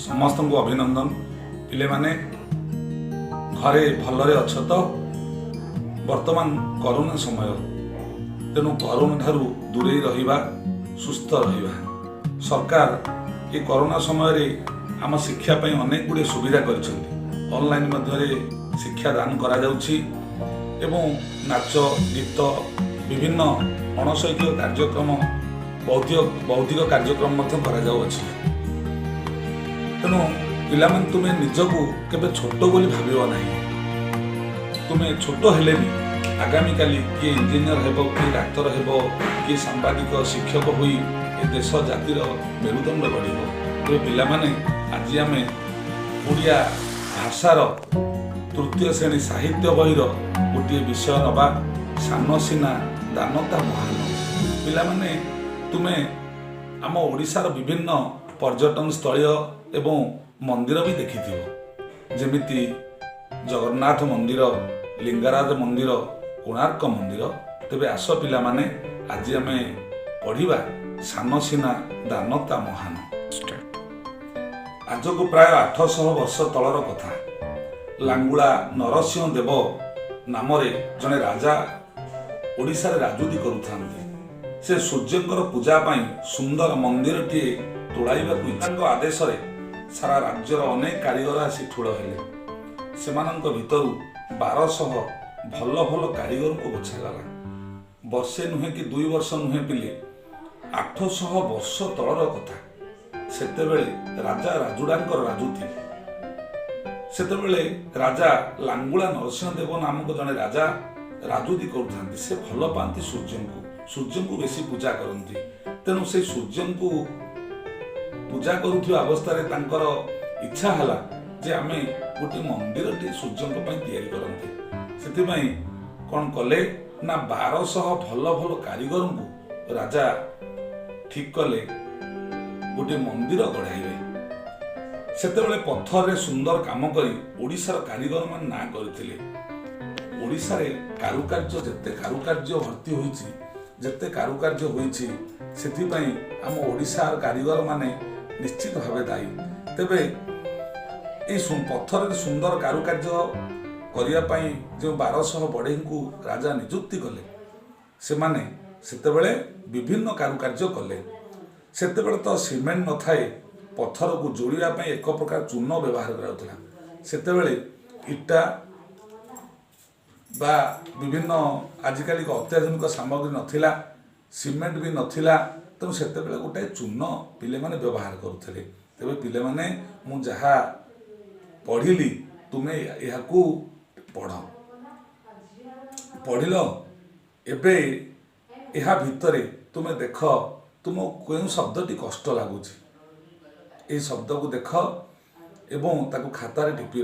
समस्त को अभिनंदन। पिले माने घरे भलरे अछ तो वर्तमान कोरोना समय तेणु कोरोना ठारू दूरे रहिबा सुस्थ रहिबा। सरकार ये कोरोना समय रे आम शिक्षा पई अनेक गुडे सुविधा करिसेंती। ऑनलाइन मध्यरे शिक्षा दान करा जाउछि एवं नाच गीत विभिन्न अणशैक्षिक कार्यक्रम बौद्धिक कार्यक्रम मध्य करा जाउछि। तेणु पिला मन तुमे निजको केबे छोट बोली भाबियो नाही। तुमे छोट हेले भी आगामी काली किए इंजीनियर हेबो, किए डाक्तर हेबो, किए सांबादिक शिक्षक होई ए देश जातिर मेरुदंड गढ़िबो। तो पिला माने आज आमे ओडिया भाषार तृतीय श्रेणी साहित्य बहिर गोटे विषय नबा सान सीना दानता महान। पिला माने तुमे आम ओडिशार विभिन्न पर्यटन स्थल एवं मंदिर भी देखिथिबो, जेमिति जगन्नाथ मंदिर, लिंगराज मंदिर, कोणार्क मंदिर। तेबे आस पिला माने आज आमे पढ़िबा सान सीना दानता महान। आज को प्राय 800 वर्ष तलर कथा। लांगुला नरसिंह देव नामरे जने राजा ओडिशा रे राजूती करुथांती। से सूर्यंकर पूजा पाई सुंदर मंदिर टी तोड़ाइबाकू इच्छाଙ୍କ आदेश रे सारा राज्यर अनेक कारीगर आसी ठूल हेले। सेमानଙ୍କ भितरु 1200 भल भल कारीगर को बछागला। वर्षे नुहे कि 2 वर्ष नुहे पिले 800 वर्ष तलर कथा। सेतेबेले राजा राजुडांकर राजुती। सेतेबेले राजा लांगुला नरसिंह देव नामक जने राजा राजुती करुथांती। से भल पांती सूर्य को बेसी पूजा करती। तेणु से सूर्य को पूजा करुथिबा अवस्था रे तांकर इच्छा हला जे आमे गोटे मंदिर टी सूर्य पई तैयारी करंती। सेतिपई कोन कले ना 1200 भल भल कारीगर को राजा ठीक कले गोटे मंदिर गढ़ाइबे। सेतेबेले पत्थर रे सुंदर काम करी ओडिशार कारीगर मान ना करथिले। ओडिशा रे कारुकार्य जते कारुकार्य भर्ती होईछि, जते कारुकार्य होईछि, सेतिपई हम ओडिशार कारीगर माने निश्चित भावे दायी। तेबे ए पत्थर रे सुंदर कारुकार्य करिया पई जो 1200 बढ़ई को राजा नियुक्ति कले, से माने सेतेबेले विभिन्न कारुकार्य कले। सेतेबेले तो सीमेंट न थाए, पत्थर को जोड़िया पई एक प्रकार चून व्यवहार कराउथला। सेतेबेले इटा बा विभिन्न आजिकाली अत्याधुनिक सामग्री नथिला, सीमेंट भी नथिला। तेणु सेतेबेले गोटे चून पिले माने व्यवहार करुथिले। तेबे पिले माने मु जहा पढ़िली तुमे याकू पढ़ पढ़िलो। एबे एहा भितरे तुमे देख तुम केउं शब्दटी कष्ट लागुछि, ए शब्द को देख एवं ताकू खातारे टिपि